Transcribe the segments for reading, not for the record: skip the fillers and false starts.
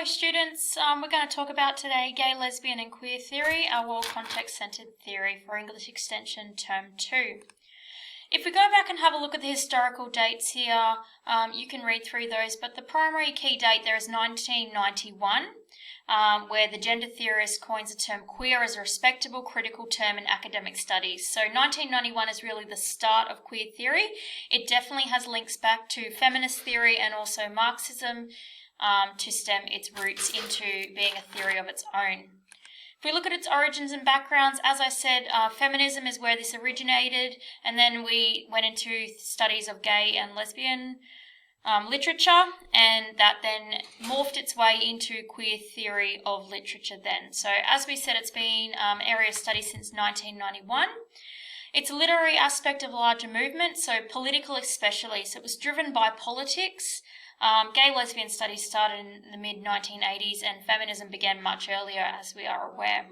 Hello students, we're going to talk about today gay, lesbian and queer theory, our world context-centered theory for English Extension Term 2. If we go back and have a look at the historical dates here, you can read through those, but the primary key date there is 1991, where the gender theorist coins the term queer as a respectable critical term in academic studies. So 1991 is really the start of queer theory. It definitely has links back to feminist theory and also Marxism, to stem its roots into being a theory of its own. If we look at its origins and backgrounds, as I said, feminism is where this originated, and then we went into studies of gay and lesbian literature, and that then morphed its way into queer theory of literature then. So as we said, it's been area of study since 1991. It's a literary aspect of a larger movement, so political especially. So it was driven by politics. Gay lesbian studies started in the mid-1980s and feminism began much earlier, as we are aware.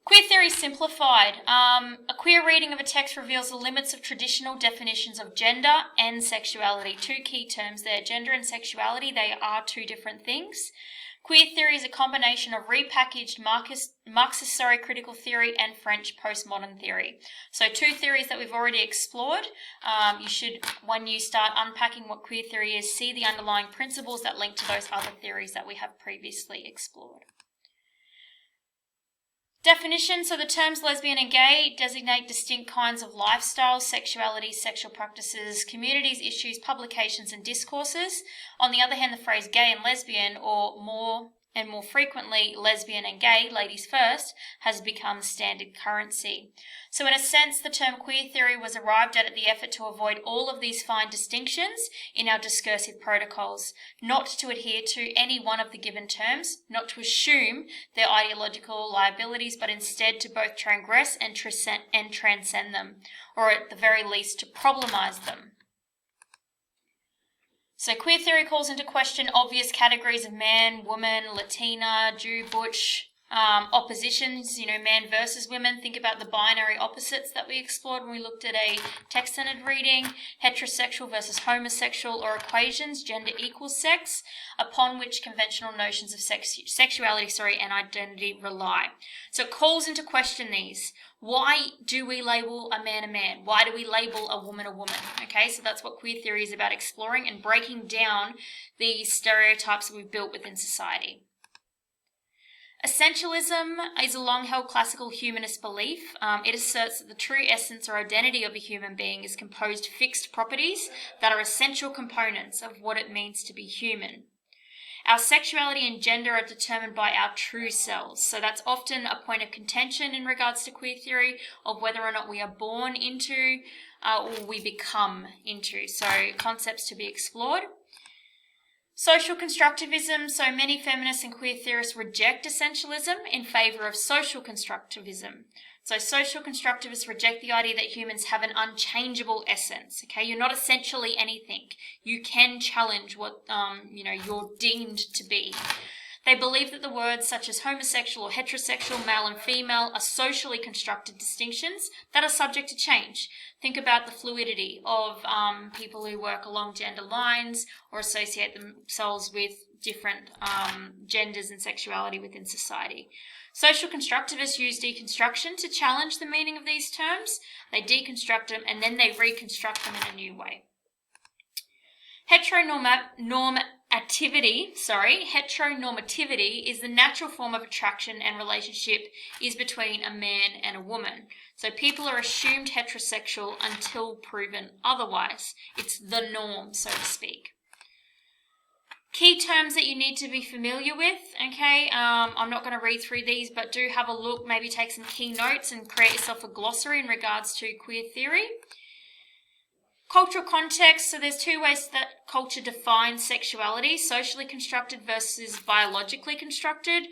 Queer theory simplified. A queer reading of a text reveals the limits of traditional definitions of gender and sexuality. Two key terms there, gender and sexuality, they are two different things. Queer theory is a combination of repackaged Marxist critical theory and French postmodern theory. So two theories that we've already explored. You should, when you start unpacking what queer theory is, see the underlying principles that link to those other theories that we have previously explored. Definition, so the terms lesbian and gay designate distinct kinds of lifestyles, sexuality, sexual practices, communities, issues, publications and discourses. On the other hand, the phrase gay and lesbian, or more frequently lesbian and gay, ladies first, has become standard currency. So in a sense, the term queer theory was arrived at the effort to avoid all of these fine distinctions in our discursive protocols, not to adhere to any one of the given terms, not to assume their ideological liabilities, but instead to both transgress and transcend them, or at the very least to problemize them. So queer theory calls into question obvious categories of man, woman, Latina, Jew, butch, oppositions, man versus women. Think about the binary opposites that we explored when we looked at a text-centered reading, heterosexual versus homosexual, or equations, gender equals sex, upon which conventional notions of sexuality and identity rely. So it calls into question these. Why do we label a man a man? Why do we label a woman a woman? Okay, so that's what queer theory is about, exploring and breaking down these stereotypes that we've built within society. Essentialism is a long-held classical humanist belief. It asserts that the true essence or identity of a human being is composed of fixed properties that are essential components of what it means to be human. Our sexuality and gender are determined by our true selves. So that's often a point of contention in regards to queer theory, of whether or not we are born into or we become into. So concepts to be explored. Social constructivism. So many feminists and queer theorists reject essentialism in favour of social constructivism. So social constructivists reject the idea that humans have an unchangeable essence. Okay, you're not essentially anything. You can challenge what you're deemed to be. They believe that the words such as homosexual or heterosexual, male and female, are socially constructed distinctions that are subject to change. Think about the fluidity of people who work along gender lines or associate themselves with different genders and sexuality within society. Social constructivists use deconstruction to challenge the meaning of these terms. They deconstruct them and then they reconstruct them in a new way. Heteronormativity is the natural form of attraction and relationship is between a man and a woman. So people are assumed heterosexual until proven otherwise. It's the norm, so to speak. Key terms that you need to be familiar with, okay? I'm not going to read through these, but do have a look, maybe take some key notes and create yourself a glossary in regards to queer theory. Cultural context, so there's two ways that culture defines sexuality, socially constructed versus biologically constructed,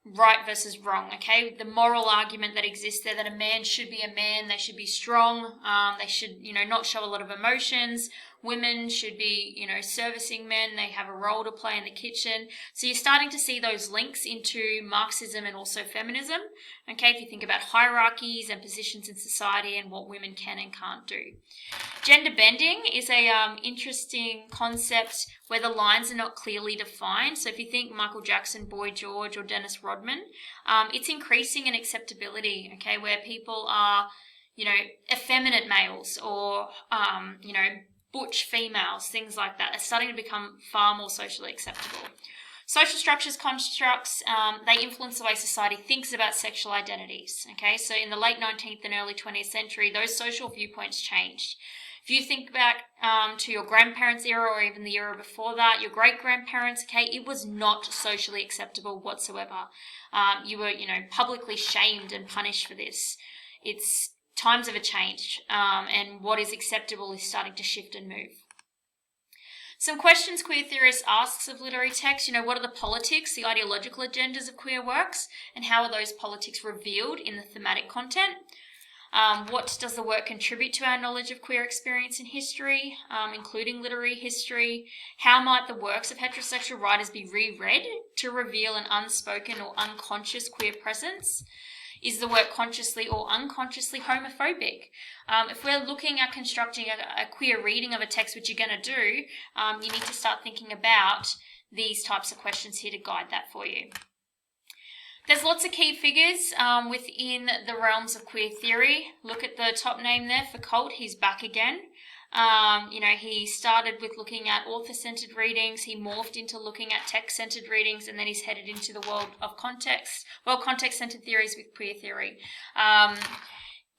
right versus wrong, okay? The moral argument that exists there that a man should be a man, they should be strong, they should, not show a lot of emotions, women should be, servicing men. They have a role to play in the kitchen. So you're starting to see those links into Marxism and also feminism. Okay, if you think about hierarchies and positions in society and what women can and can't do. Gender bending is a interesting concept where the lines are not clearly defined. So if you think Michael Jackson, Boy George, or Dennis Rodman, it's increasing in acceptability, okay, where people are, effeminate males or, butch females, things like that. It's starting to become far more socially acceptable. Social structures, constructs, they influence the way society thinks about sexual identities, okay? So in the late 19th and early 20th century, those social viewpoints changed. If you think back to your grandparents' era or even the era before that, your great-grandparents, okay, it was not socially acceptable whatsoever. You were, publicly shamed and punished for this. Times have changed, and what is acceptable is starting to shift and move. Some questions queer theorists asks of literary text, what are the politics, the ideological agendas of queer works, and how are those politics revealed in the thematic content? What does the work contribute to our knowledge of queer experience in history, including literary history? How might the works of heterosexual writers be reread to reveal an unspoken or unconscious queer presence? Is the work consciously or unconsciously homophobic? If we're looking at constructing a queer reading of a text, which you're going to do, you need to start thinking about these types of questions here to guide that for you. There's lots of key figures within the realms of queer theory. Look at the top name there, Foucault. He's back again. He started with looking at author-centered readings. He morphed into looking at text-centered readings, and then he's headed into the world of context-centered theories with queer theory.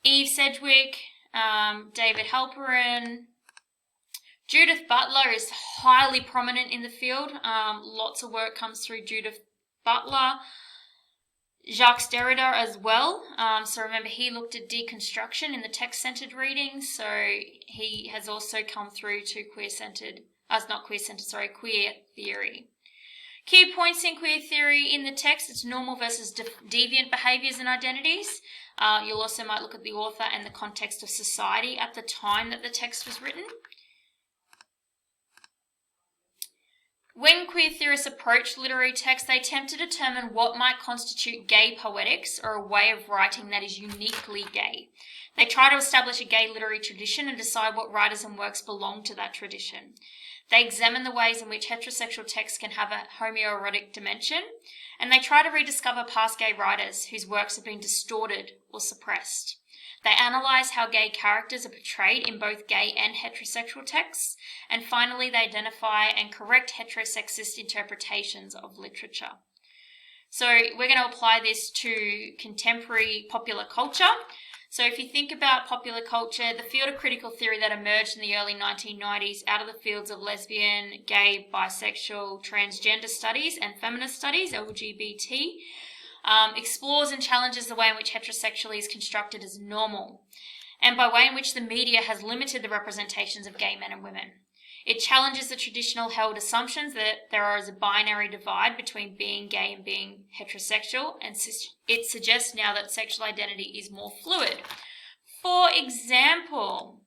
Eve Sedgwick, David Halperin, Judith Butler is highly prominent in the field. Lots of work comes through Judith Butler. Jacques Derrida as well. So remember, he looked at deconstruction in the text-centered readings. So he has also come through to queer theory. Key points in queer theory in the text: it's normal versus deviant behaviours and identities. You'll also might look at the author and the context of society at the time that the text was written. When queer theorists approach literary text, they attempt to determine what might constitute gay poetics, or a way of writing that is uniquely gay. They try to establish a gay literary tradition and decide what writers and works belong to that tradition. They examine the ways in which heterosexual texts can have a homoerotic dimension, and they try to rediscover past gay writers whose works have been distorted or suppressed. They analyse how gay characters are portrayed in both gay and heterosexual texts, and finally they identify and correct heterosexist interpretations of literature. So we're going to apply this to contemporary popular culture. So if you think about popular culture, the field of critical theory that emerged in the early 1990s out of the fields of lesbian, gay, bisexual, transgender studies and feminist studies, LGBT, explores and challenges the way in which heterosexuality is constructed as normal, and by way in which the media has limited the representations of gay men and women. It challenges the traditional held assumptions that there is a binary divide between being gay and being heterosexual, and it suggests now that sexual identity is more fluid. For example,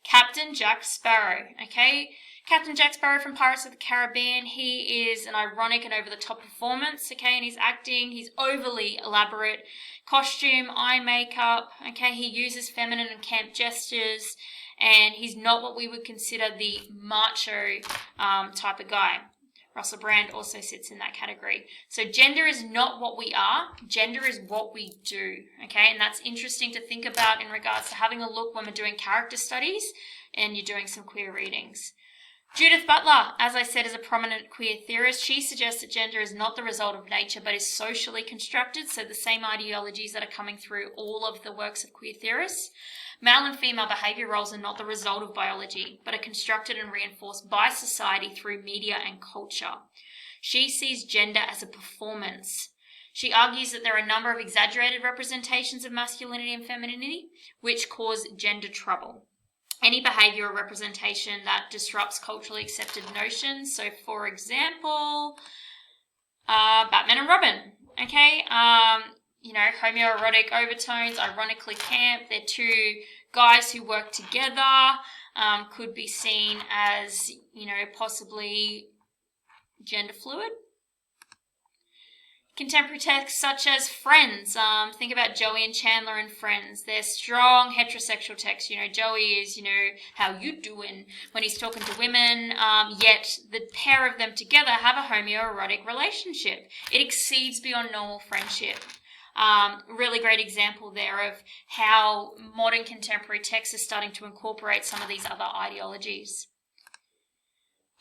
Captain Jack Sparrow, okay? Captain Jack Sparrow from Pirates of the Caribbean, he is an ironic and over-the-top performance, okay, and he's acting, he's overly elaborate, costume, eye makeup, okay, he uses feminine and camp gestures, and he's not what we would consider the macho type of guy. Russell Brand also sits in that category. So gender is not what we are, gender is what we do, okay, and that's interesting to think about in regards to having a look when we're doing character studies and you're doing some queer readings. Judith Butler, as I said, is a prominent queer theorist. She suggests that gender is not the result of nature but is socially constructed, so the same ideologies that are coming through all of the works of queer theorists. Male and female behaviour roles are not the result of biology but are constructed and reinforced by society through media and culture. She sees gender as a performance. She argues that there are a number of exaggerated representations of masculinity and femininity which cause gender trouble. Any behaviour or representation that disrupts culturally accepted notions. So, for example, Batman and Robin, okay? Homoerotic overtones, ironically camp. They're two guys who work together. could be seen as, possibly gender fluid. Contemporary texts such as Friends, think about Joey and Chandler and Friends. They're strong heterosexual texts. Joey is, how you doing when he's talking to women, yet the pair of them together have a homoerotic relationship. It exceeds beyond normal friendship. Really great example there of how modern contemporary texts are starting to incorporate some of these other ideologies.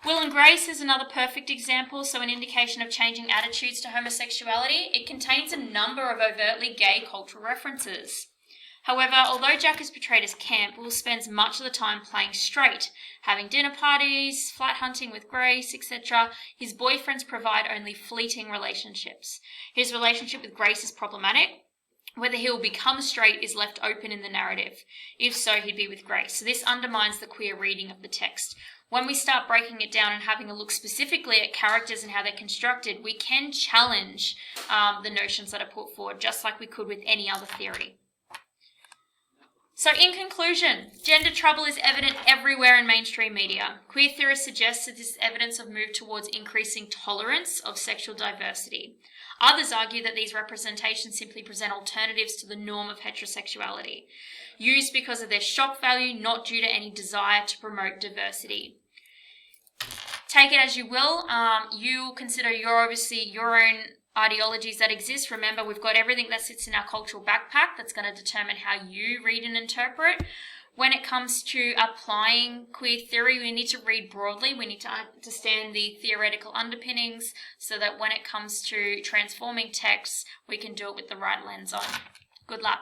Will and Grace is another perfect example, so an indication of changing attitudes to homosexuality. It contains a number of overtly gay cultural references. However, although Jack is portrayed as camp, Will spends much of the time playing straight, having dinner parties, flight hunting with Grace, etc. His boyfriends provide only fleeting relationships. His relationship with Grace is problematic. Whether he will become straight is left open in the narrative. If so, he'd be with Grace. So this undermines the queer reading of the text. When we start breaking it down and having a look specifically at characters and how they're constructed, we can challenge the notions that are put forward, just like we could with any other theory. So in conclusion, gender trouble is evident everywhere in mainstream media. Queer theorists suggest that this is evidence of move towards increasing tolerance of sexual diversity. Others argue that these representations simply present alternatives to the norm of heterosexuality, used because of their shock value, not due to any desire to promote diversity. Take it as you will. You consider obviously your own ideologies that exist. Remember, we've got everything that sits in our cultural backpack that's going to determine how you read and interpret. When it comes to applying queer theory, we need to read broadly. We need to understand the theoretical underpinnings so that when it comes to transforming texts, we can do it with the right lens on. Good luck.